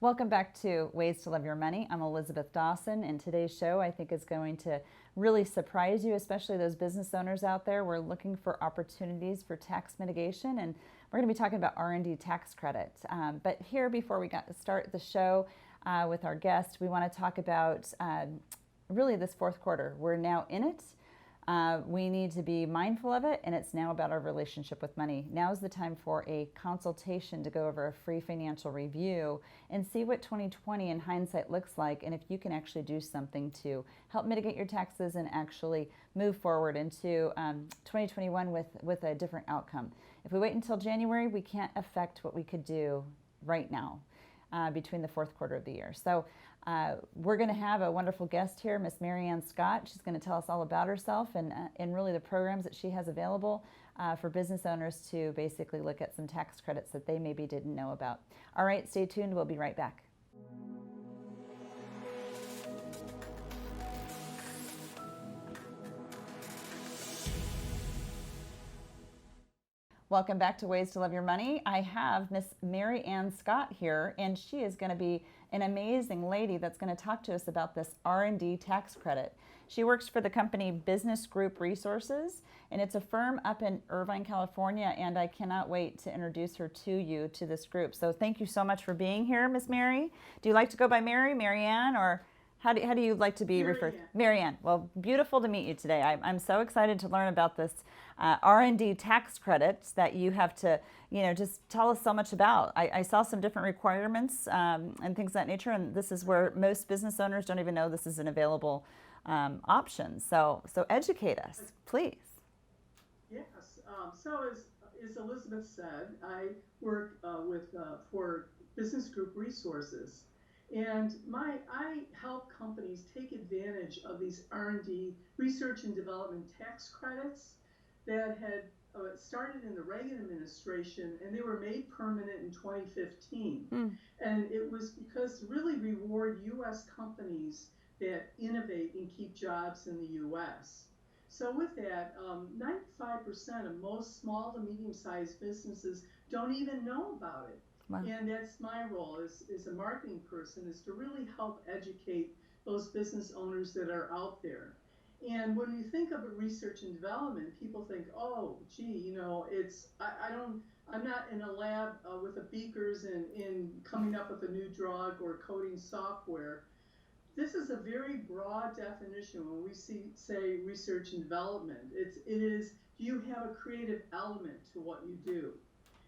Welcome back to Ways to Love Your Money. I'm Elizabeth Dawson, and today's show I think is going to really surprise you, especially those business owners out there. We're looking for opportunities for tax mitigation, and we're going to be talking about R&D tax credit. But here, before we start the show with our guest, we want to talk about really this fourth quarter. We're now in it. We need to be mindful of it, and it's now about our relationship with money. Now is the time for a consultation to go over a free financial review and see what 2020 in hindsight looks like, and if you can actually do something to help mitigate your taxes and actually move forward into 2021 with a different outcome. If we wait until January, we can't affect what we could do right now between the fourth quarter of the year. So we're going to have a wonderful guest here, Miss Mary Ann Scott. She's going to tell us all about herself and really the programs that she has available for business owners to basically look at some tax credits that they maybe didn't know about. All right, stay tuned. We'll be right back. Welcome back to Ways to Love Your Money. I have Miss Mary Ann Scott here, and she is going to be an amazing lady that's going to talk to us about this R&D tax credit. She works for the company Business Group Resources, and it's a firm up in Irvine, California, and I cannot wait to introduce her to you, to this group. So thank you so much for being here, Miss Mary. Do you like to go by Mary, Mary Ann, or how do you like to be referred? Mary Ann. Well, beautiful to meet you today. I'm so excited to learn about this R&D tax credits that you have to, just tell us so much about. I saw some different requirements and things of that nature, and this is where most business owners don't even know this is an available option. So educate us, please. Yes. So as Elizabeth said, I work for Business Group Resources. And I help companies take advantage of these R&D, research and development tax credits that had started in the Reagan administration, and they were made permanent in 2015. And it was because to really reward U.S. companies that innovate and keep jobs in the U.S. So with that, 95% of most small to medium-sized businesses don't even know about it. Wow. And that's my role as a marketing person, is to really help educate those business owners that are out there. And when you think of research and development, people think, oh, gee, I'm not in a lab with the beakers and coming up with a new drug or coding software. This is a very broad definition when we say research and development. It is, do you have a creative element to what you do?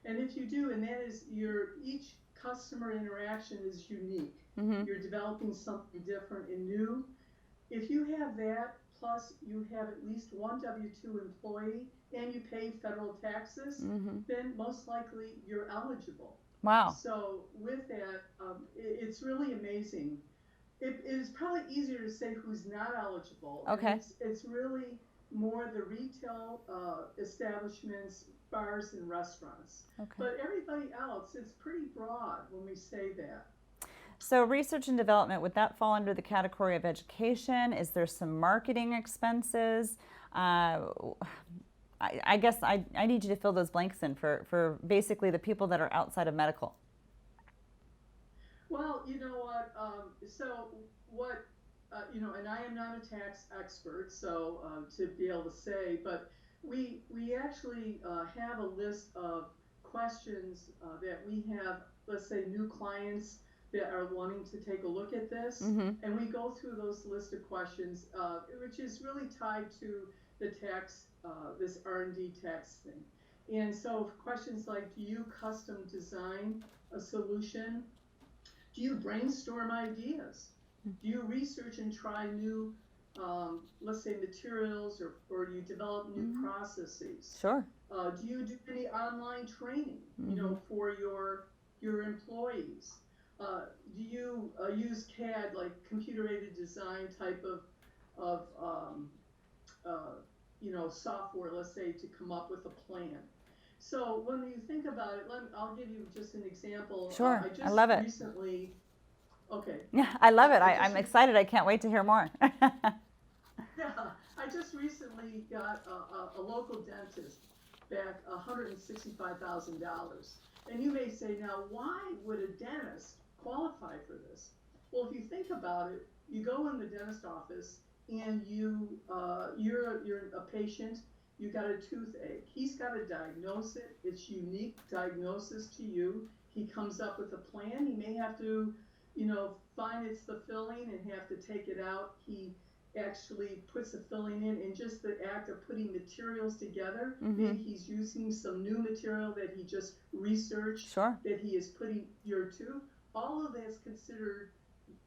And if you do, and that is each customer interaction is unique. Mm-hmm. You're developing something different and new. If you have that, plus you have at least one W-2 employee and you pay federal taxes, mm-hmm. then most likely you're eligible. Wow. So with that, it's really amazing. It is probably easier to say who's not eligible. Okay. It's really more the retail establishments, bars and restaurants. Okay. But everybody else, it's pretty broad when we say that. So research and development, would that fall under the category of education? Is there some marketing expenses? I guess I need you to fill those blanks in for basically the people that are outside of medical. Well, you know what, and I am not a tax expert, so to be able to say, but we actually have a list of questions that we have, let's say, new clients that are wanting to take a look at this, mm-hmm. and we go through those list of questions, which is really tied to the tax, this R&D tax thing. And so questions like, do you custom design a solution? Do you brainstorm ideas? Do you research and try new, let's say, materials, or you develop new mm-hmm. processes? Sure. Do you do any online training, mm-hmm. For your employees? Do you use CAD, like computer-aided design type of software, let's say, to come up with a plan? So when you think about it, I'll give you just an example. Sure, I love it. Recently, okay. Yeah, I love it. I'm excited. I can't wait to hear more. Yeah, I just recently got a local dentist back $165,000. And you may say, now, why would a dentist qualify qualify for this? Well, if you think about it, you go in the dentist office and you're a patient. You got a toothache. He's got to diagnose it. It's unique diagnosis to you. He comes up with a plan. He may have to, find it's the filling and have to take it out. He actually puts the filling in, and just the act of putting materials together, Mm-hmm. maybe he's using some new material that he just researched Sure. that he is putting your tooth. All of that's considered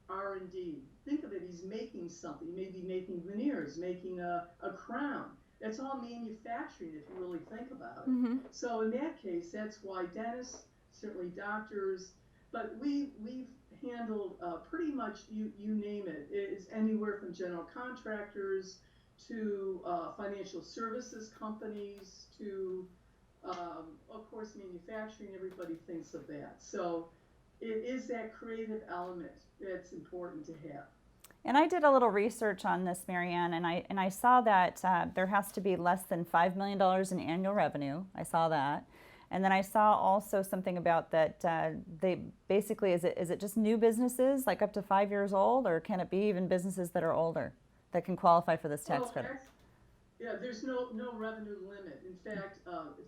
R&D. Think of it, he's making something, maybe making veneers, making a crown. That's all manufacturing if you really think about it. Mm-hmm. So in that case, that's why dentists, certainly doctors, but we've handled pretty much you name it. It's anywhere from general contractors to financial services companies to of course manufacturing. Everybody thinks of that. So it is that creative element that's important to have. And I did a little research on this, Marianne, and I saw that there has to be less than $5 million in annual revenue. I saw that, and then I saw also something about that they basically is it just new businesses like up to 5 years old, or can it be even businesses that are older that can qualify for this tax Well, credit? yeah, there's no revenue limit. In fact,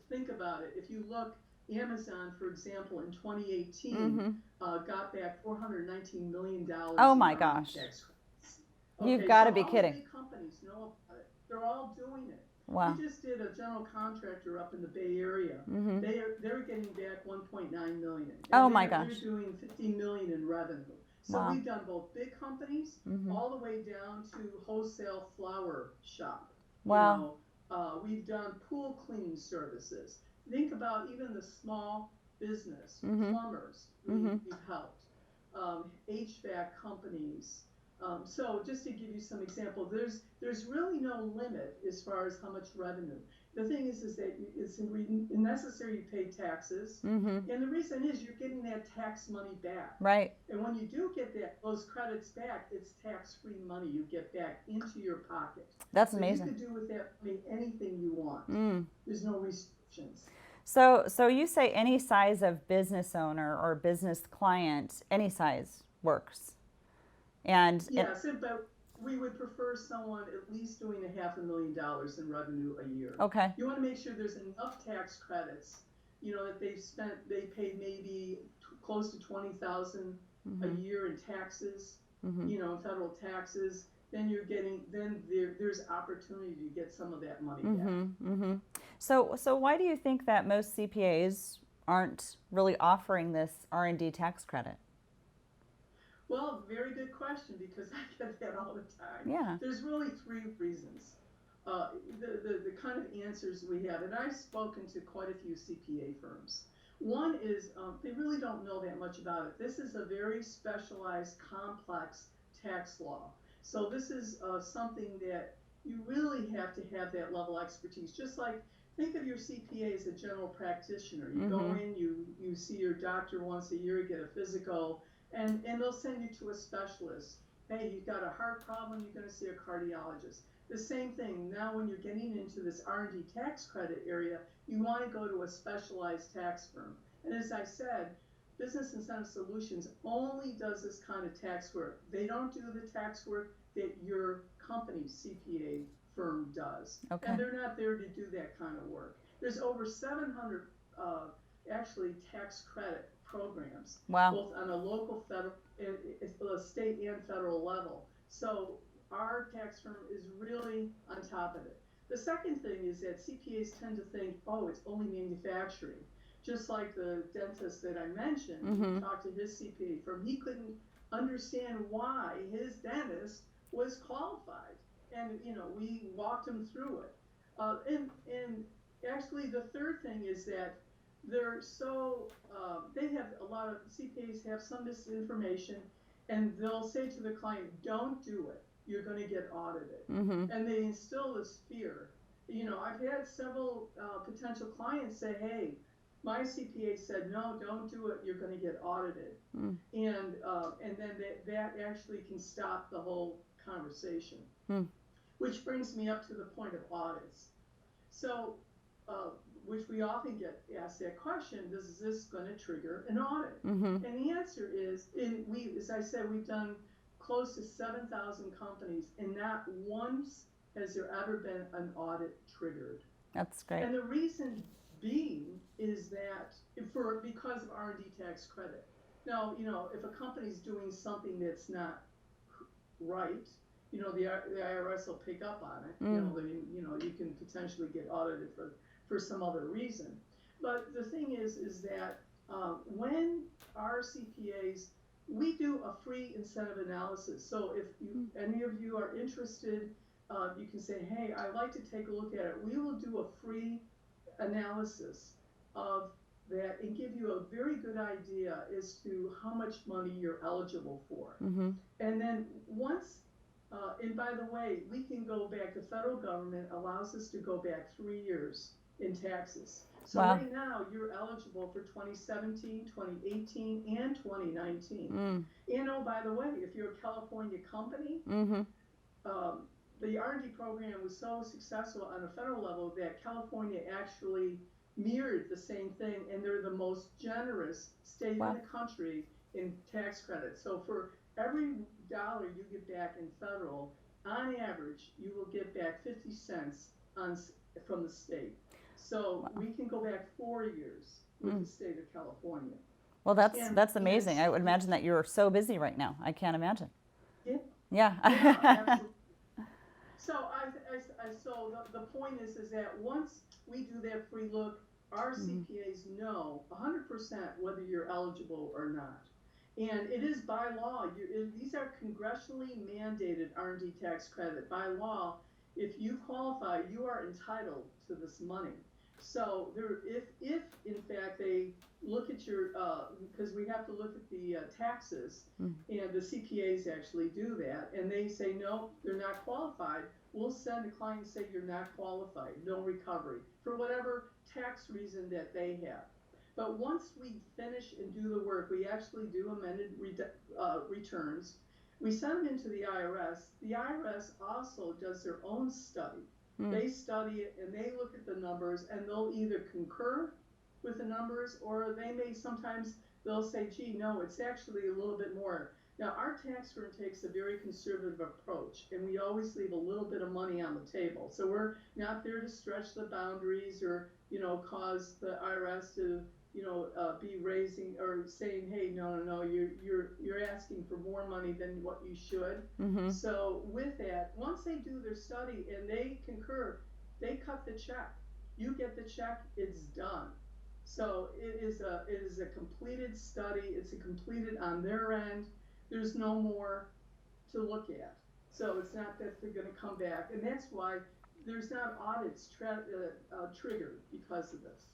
think about it. If you look, Amazon, for example, in 2018, Mm-hmm. got back $419 million Oh in my R&D gosh, tax credits. you've Okay, got so to be all the kidding! big companies know about it. They're all doing it. We Wow. just did a general contractor up in the Bay Area. Mm-hmm. They're getting back 1.9 million, Oh and my they're gosh! doing 50 million in revenue. So Wow. we've done both big companies Mm-hmm. all the way down to wholesale flower shop. You Wow. know, we've done pool cleaning services. Think about even the small business, Mm-hmm. plumbers, Mm-hmm. we've helped, HVAC companies. So just to give you some example, there's really no limit as far as how much revenue. The thing is that it's necessary to pay taxes, Mm-hmm. and the reason is you're getting that tax money back. Right. And when you do get those credits back, it's tax-free money you get back into your pocket. That's So you amazing. could do with that money anything you want. Mm. There's no restrictions. So you say any size of business owner or business client, any size works. And Yes, but we would prefer someone at least doing $500,000 in revenue a year. okay. You want to make sure there's enough tax credits, that they paid maybe close to 20,000 a Mm-hmm. year in taxes, Mm-hmm. in federal taxes. Then there's opportunity to get some of that money back. Mm-hmm. Mm-hmm. So why do you think that most CPAs aren't really offering this R&D tax credit? Well, very good question, because I get that all the time. Yeah. There's really three reasons. The kind of answers we have, and I've spoken to quite a few CPA firms. One is they really don't know that much about it. This is a very specialized, complex tax law. So this is something that you really have to have that level of expertise. Just like, think of your CPA as a general practitioner. You go Mm-hmm. in, you see your doctor once a year, you get a physical, and they'll send you to a specialist. Hey, you've got a heart problem, you're going to see a cardiologist. The same thing, now when you're getting into this R&D tax credit area, you want to go to a specialized tax firm. And as I said, Business Incentive Solutions only does this kind of tax work. They don't do the tax work that your company's CPA firm does. Okay. And they're not there to do that kind of work. There's over 700 actually tax credit programs, Wow. both on a local, federal, state and federal level. So our tax firm is really on top of it. The second thing is that CPAs tend to think, oh, it's only manufacturing. Just like the dentist that I mentioned, Mm-hmm. talked to his CPA firm, he couldn't understand why his dentist was qualified. And, we walked him through it. And actually, the third thing is that they're so, they have a lot of CPAs have some misinformation, and they'll say to the client, don't do it. You're going to get audited. Mm-hmm. And they instill this fear. I've had several potential clients say, hey, my CPA said, no, don't do it. You're going to get audited. Mm. And then that actually can stop the whole conversation. Mm. Which brings me up to the point of audits. So which we often get asked that question, is this going to trigger an audit? Mm-hmm. And the answer is, as I said, we've done close to 7,000 companies, and not once has there ever been an audit triggered. That's great. And the reason being is that because of R&D tax credit. Now, if a company's doing something that's not right, the IRS will pick up on it. Mm. You can potentially get audited for some other reason. But the thing is that when our CPAs, we do a free incentive analysis. So if any of you are interested, you can say, hey, I'd like to take a look at it. We will do a free analysis of that and give you a very good idea as to how much money you're eligible for. Mm-hmm. And then and by the way, we can go back, the federal government allows us to go back 3 years in taxes. So Wow. right now, you're eligible for 2017, 2018, and 2019. And oh, by the way, if you're a California company, Mm-hmm. The R&D program was so successful on a federal level that California actually mirrored the same thing, and they're the most generous state Wow. in the country in tax credit. So for every dollar you get back in federal, on average, you will get back 50 cents from the state. So Wow. we can go back 4 years with the state of California. Well, that's amazing. I would imagine that you're so busy right now. I can't imagine. Yeah. Yeah. Yeah, absolutely. So the point is that once we do that free look, our CPAs know 100% whether you're eligible or not. And it is by law. These are congressionally mandated R&D tax credit. By law, if you qualify, you are entitled to this money. So if in fact they look at your, because we have to look at the taxes, and the CPAs actually do that, and they say, no, they're not qualified, we'll send the client and say, you're not qualified, no recovery, for whatever tax reason that they have. But once we finish and do the work, we actually do amended returns. We send them into the IRS. The IRS also does their own study. They study it and they look at the numbers, and they'll either concur with the numbers, or they'll say, gee, no, it's actually a little bit more. Now, our tax firm takes a very conservative approach, and we always leave a little bit of money on the table. So we're not there to stretch the boundaries or, cause the IRS to, be raising or saying, hey, no, you're asking for more money than what you should. Mm-hmm. So with that, once they do their study and they concur, they cut the check. You get the check, it's done. So it is a completed study. It's completed on their end. There's no more to look at. So it's not that they're going to come back, and that's why there's not audits triggered because of this.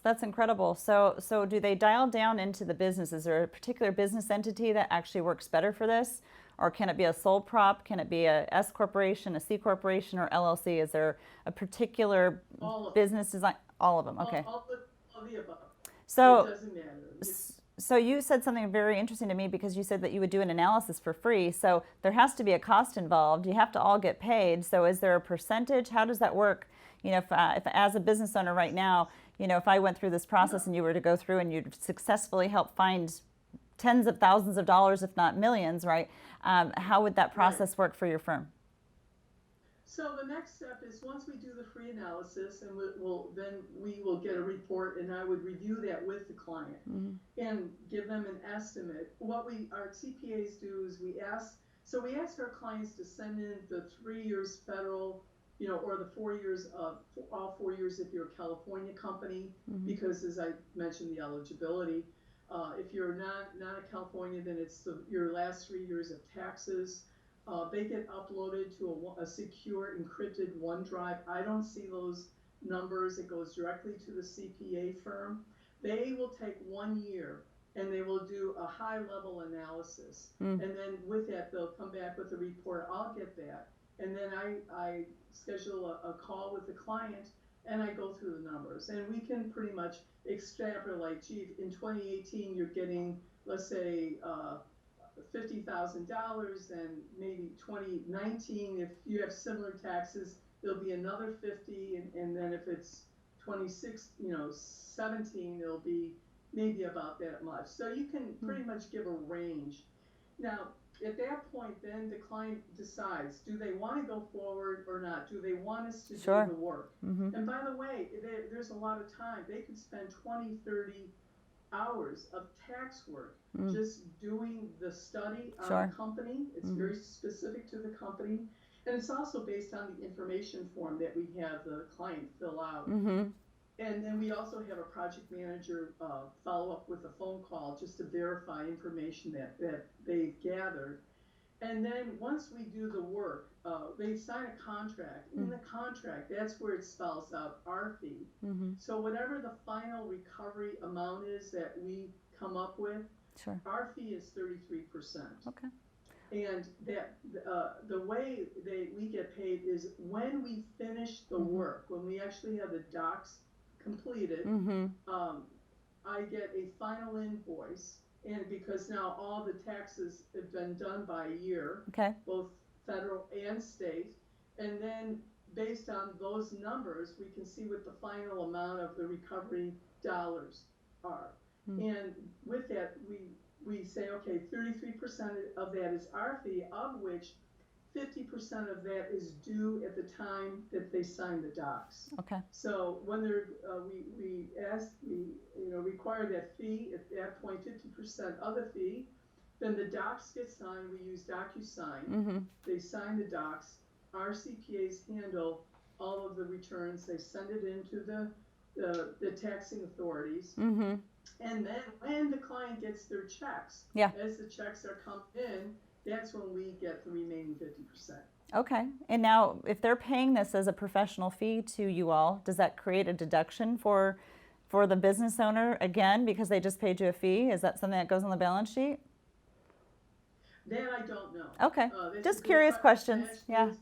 That's incredible. So do they dial down into the business? Is there a particular business entity that actually works better for this? Or can it be a sole prop? Can it be a S corporation, a C corporation, or LLC? Is there a particular business design? All of them. Okay. All the above. So it doesn't matter. So you said something very interesting to me, because you said that you would do an analysis for free. So there has to be a cost involved. You have to all get paid. So is there a percentage? How does that work? If as a business owner right now, if I went through this process and you were to go through and you'd successfully help find tens of thousands of dollars, if not millions, right? How would that process work for your firm? So the next step is, once we do the free analysis, and then we will get a report, and I would review that with the client and give them an estimate. What our CPAs do is we ask our clients to send in the 3 years federal, or the 4 years of all 4 years if you're a California company, because as I mentioned, the eligibility. If you're not a California, then it's your last 3 years of taxes. They get uploaded to a secure encrypted OneDrive. I don't see those numbers. It goes directly to the CPA firm. They will take 1 year and they will do a high level analysis. And then with that, they'll come back with a report. I'll get that. And then I schedule a call with the client, and I go through the numbers. And we can pretty much extrapolate, gee, in 2018, you're getting, let's say, $50,000, and maybe 2019, if you have similar taxes, there'll be another 50, and then if it's 26, 17, it'll be maybe about that much. So you can pretty much give a range. Now, at that point, then the client decides, do they want to go forward or not? Do they want us to do Sure. the work? And by the way, there's a lot of time. They could spend 20, 30 hours of tax work just doing the study on Sure. the company. It's very specific to the company. And it's also based on the information form that we have the client fill out. And then we also have a project manager follow up with a phone call just to verify information that they've gathered. And then once we do the work, they sign a contract. In the contract, that's where it spells out our fee. So whatever the final recovery amount is that we come up with, Sure. our fee is 33%. Okay. And that the way we get paid is when we finish the work, when we actually have the docs completed, I get a final invoice. And because now all the taxes have been done by a year, Okay. both federal and state, and then based on those numbers, we can see what the final amount of the recovery dollars are. And with that, we say, okay, 33% of that is our fee, of which 50% of that is due at the time that they sign the docs. Okay. So when they're, we require that fee at that point, 50% of the fee. Then the docs get signed. We use DocuSign. They sign the docs. Our CPAs handle all of the returns. They send it into the taxing authorities. And then when the client gets their checks, as the checks are coming in, that's when we get the remaining 50%. Okay. And now, if they're paying this as a professional fee to you all, does that create a deduction for the business owner again because they just paid you a fee? Is that something that goes on the balance sheet? That I don't know. Okay. Just curious questions. Yeah.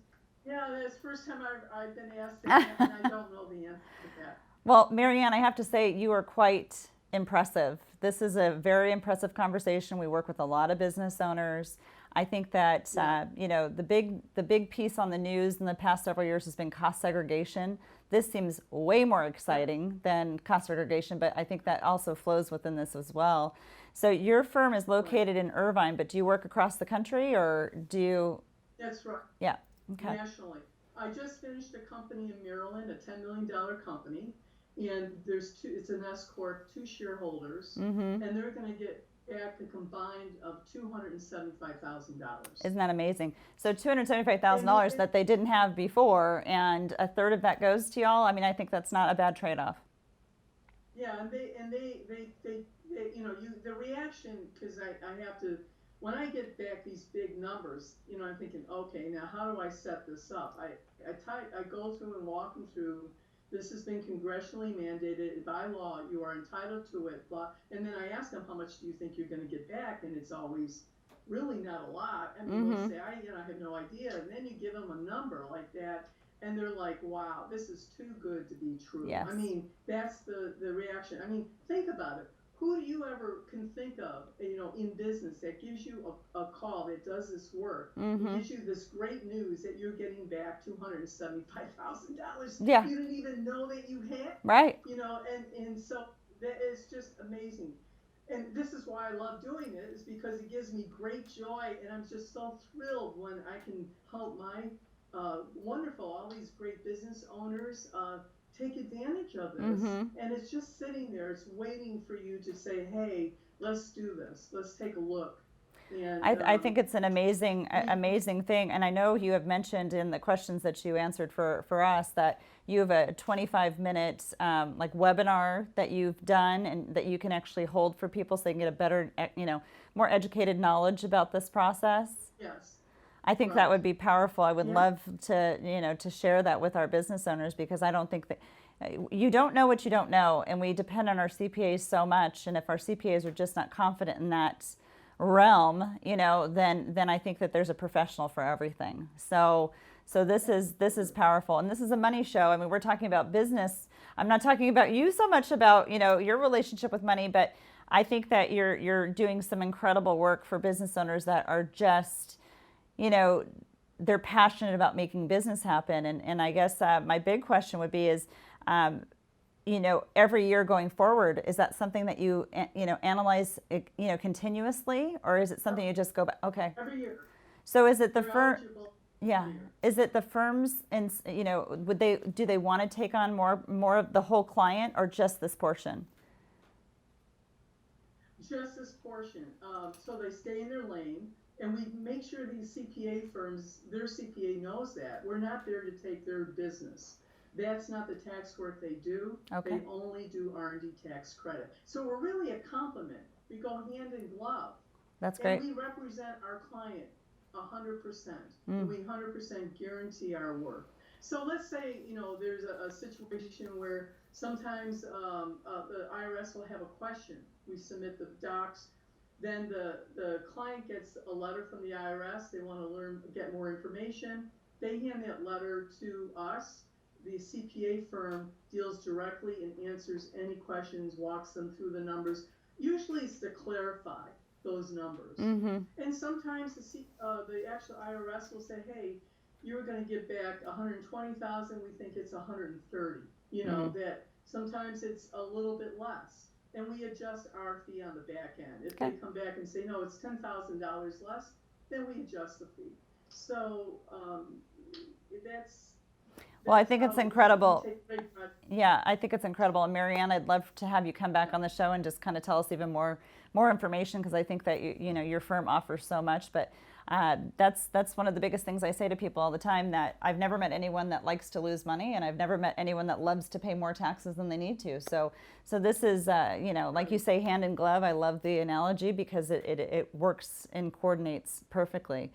Yeah, that's the first time I've been asked that, and I don't know the answer to that. Well, Marianne, I have to say you are quite impressive. This is a very impressive conversation. We work with a lot of business owners. I think that the big piece on the news in the past several years has been cost segregation. This seems way more exciting than cost segregation, but I think that also flows within this as well. So your firm is located in Irvine, but do you work across the country or do you? That's right. Yeah. Okay. Nationally. I just finished a company in Maryland, a $10 million company, and it's an S Corp, 2 shareholders, and they're going to get back a combined of $275,000. Isn't that amazing? So $275,000 that they didn't have before, and a third of that goes to y'all. I mean, I think that's not a bad trade-off. Yeah, and the reaction, because I have to, when I get back these big numbers, I'm thinking, okay, now how do I set this up? I go through and walk them through. This has been congressionally mandated by law. You are entitled to it. Blah. And then I ask them, how much do you think you're going to get back? And it's always really not a lot. I mean, they say, I have no idea. And then you give them a number like that, and they're like, wow, this is too good to be true. Yes. I mean, that's the reaction. I mean, think about it. Who do you ever can think of, in business that gives you a call that does this work, and gives you this great news that you're getting back $275,000? Yeah. You didn't even know that you had. Right. And so that is just amazing. And this is why I love doing it, is because it gives me great joy, and I'm just so thrilled when I can help my all these great business owners take advantage of this. And it's just sitting there. It's waiting for you to say, hey, let's do this. Let's take a look. And I think it's an amazing thing. And I know you have mentioned in the questions that you answered for us that you have a 25-minute webinar that you've done and that you can actually hold for people so they can get a better, more educated knowledge about this process. Yes. I think that would be powerful. I would love to share that with our business owners, because I don't think that you don't know what you don't know, and we depend on our CPAs so much. And if our CPAs are just not confident in that realm, then I think that there's a professional for everything. So this is powerful, and this is a money show. I mean, we're talking about business. I'm not talking about you so much about your relationship with money, but I think that you're doing some incredible work for business owners that are just they're passionate about making business happen. And I guess my big question would be is, every year going forward, is that something that you, analyze, continuously, or is it something you just go back? Okay. Every year. So is it the You're firm? eligible Yeah. every year. Is it the firms, and do they want to take on more of the whole client, or just this portion? Just this portion. So they stay in their lane, and we make sure these CPA firms, their CPA knows that. We're not there to take their business. That's not the tax work they do. Okay. They only do R&D tax credit. So we're really a complement. We go hand in glove. That's And great. we represent our client 100%. Mm. We 100% guarantee our work. So let's say, there's a situation where sometimes the IRS will have a question. We submit the docs. Then the client gets a letter from the IRS. They want to get more information. They hand that letter to us. The CPA firm deals directly and answers any questions, walks them through the numbers. Usually it's to clarify those numbers. Mm-hmm. And sometimes the actual IRS will say, hey, you were going to get back 120,000. We think it's 130. Mm-hmm. That sometimes it's a little bit less. And we adjust our fee on the back end. If Okay. they come back and say, no, it's $10,000 less, then we adjust the fee. So that's Well, I think it's we incredible. take great pride. Yeah, I think it's incredible. And Marianne, I'd love to have you come back on the show and just kind of tell us even more information, because I think that your firm offers so much. But that's one of the biggest things I say to people all the time, that I've never met anyone that likes to lose money, and I've never met anyone that loves to pay more taxes than they need to. So this is like you say, hand in glove. I love the analogy, because it works and coordinates perfectly.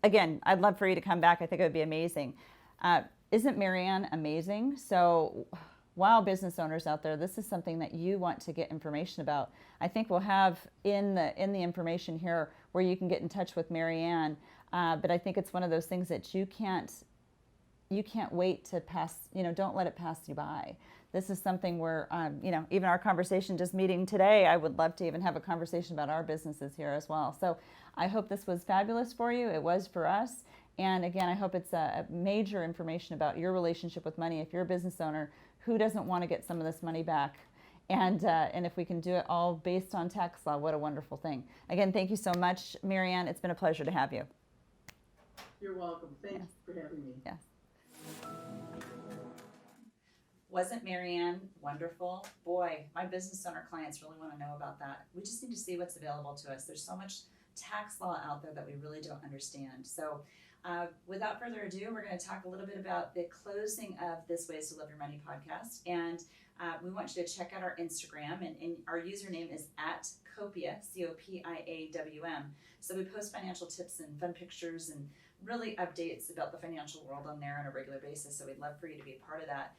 Again, I'd love for you to come back. I think it would be amazing. Isn't Marianne amazing? So, wow, business owners out there, this is something that you want to get information about. I think we'll have in the information here where you can get in touch with Marianne. But I think it's one of those things that you can't wait to pass. Don't let it pass you by. This is something where, even our conversation, just meeting today, I would love to even have a conversation about our businesses here as well. So I hope this was fabulous for you. It was for us. And again, I hope it's a major information about your relationship with money. If you're a business owner, who doesn't want to get some of this money back? And if we can do it all based on tax law, what a wonderful thing. Again, thank you so much, Marianne. It's been a pleasure to have you. You're welcome. Thank you for having me. Yes. Wasn't Marianne wonderful? Boy, my business owner clients really want to know about that. We just need to see what's available to us. There's so much tax law out there that we really don't understand. So without further ado, we're going to talk a little bit about the closing of this Ways to Love Your Money podcast. And we want you to check out our Instagram, and our username is @Copia, COPIAWM. So we post financial tips and fun pictures and really updates about the financial world on there on a regular basis. So we'd love for you to be a part of that.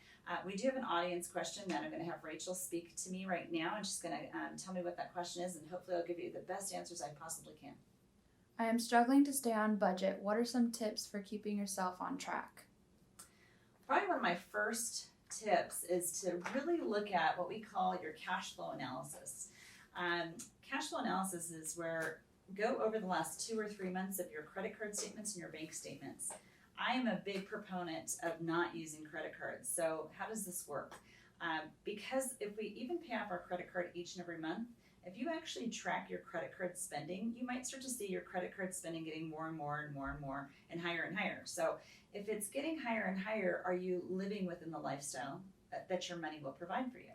We do have an audience question that I'm going to have Rachel speak to me right now, and she's going to tell me what that question is, and hopefully I'll give you the best answers I possibly can. I am struggling to stay on budget. What are some tips for keeping yourself on track? Probably one of my first tips is to really look at what we call your cash flow analysis. Cash flow analysis is where go over the last 2 or 3 months of your credit card statements and your bank statements. I am a big proponent of not using credit cards. So how does this work? Because if we even pay off our credit card each and every month, if you actually track your credit card spending, you might start to see your credit card spending getting more and more and more and more and higher. So if it's getting higher and higher, are you living within the lifestyle that your money will provide for you?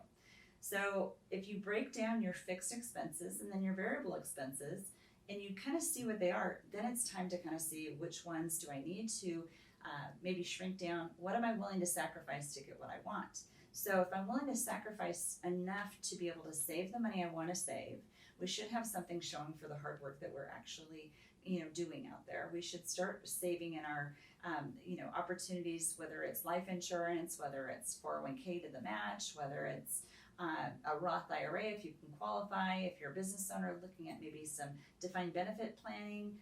So if you break down your fixed expenses and then your variable expenses, and you kind of see what they are, then it's time to kind of see which ones do I need to maybe shrink down. What am I willing to sacrifice to get what I want? So if I'm willing to sacrifice enough to be able to save the money I want to save, we should have something showing for the hard work that we're actually doing out there. We should start saving in our opportunities, whether it's life insurance, whether it's 401k to the match, whether it's a Roth IRA if you can qualify, if you're a business owner looking at maybe some defined benefit planning,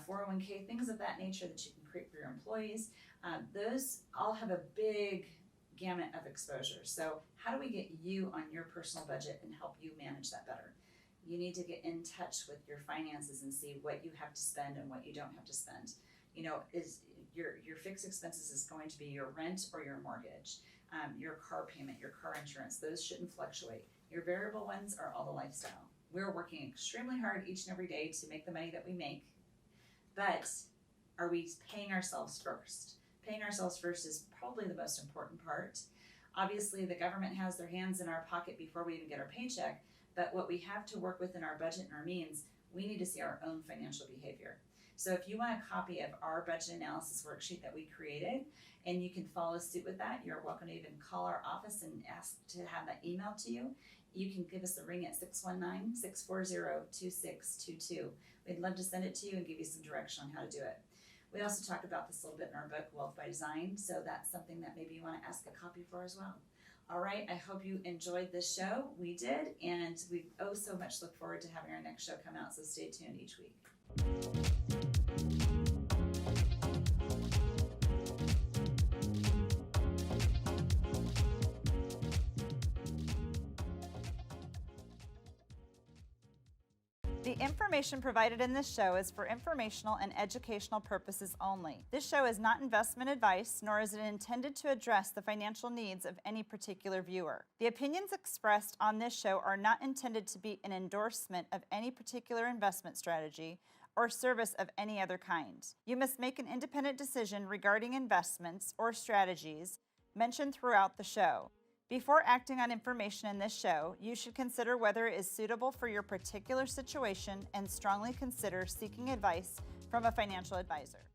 401k, things of that nature that you can create for your employees. Those all have a big gamut of exposure. So how do we get you on your personal budget and help you manage that better? You need to get in touch with your finances and see what you have to spend and what you don't have to spend. Is your fixed expenses is going to be your rent or your mortgage. your car payment, your car insurance, those shouldn't fluctuate. Your variable ones are all the lifestyle. We're working extremely hard each and every day to make the money that we make, but are we paying ourselves first? Paying ourselves first is probably the most important part. Obviously, the government has their hands in our pocket before we even get our paycheck, but what we have to work within our budget and our means, we need to see our own financial behavior. So if you want a copy of our budget analysis worksheet that we created, and you can follow suit with that, you're welcome to even call our office and ask to have that emailed to you. You can give us a ring at 619-640-2622. We'd love to send it to you and give you some direction on how to do it. We also talk about this a little bit in our book, Wealth by Design, so that's something that maybe you want to ask a copy for as well. All right, I hope you enjoyed this show. We did, and we so much look forward to having our next show come out, so stay tuned each week. The information provided in this show is for informational and educational purposes only. This show is not investment advice, nor is it intended to address the financial needs of any particular viewer. The opinions expressed on this show are not intended to be an endorsement of any particular investment strategy or service of any other kind. You must make an independent decision regarding investments or strategies mentioned throughout the show. Before acting on information in this show, you should consider whether it is suitable for your particular situation and strongly consider seeking advice from a financial advisor.